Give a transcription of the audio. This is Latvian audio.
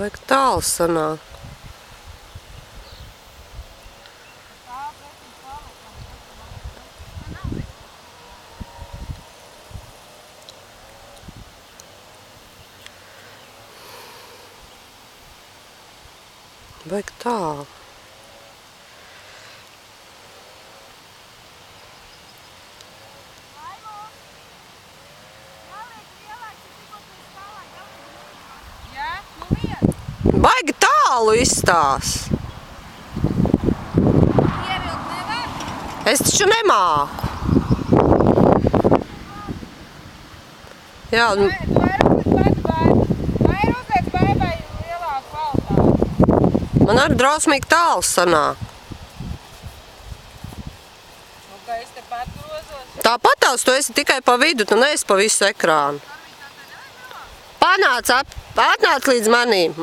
Vajag tālu sanāk. Vajag tālu. Baigi tālu izstās. Es taču nemāku. Jā, un... Man arī drausmīgi tālu sanāk. Tāpatās tu esi tikai pa vidu, tu neesi pa visu ekrānu. Atnāc līdz manīm.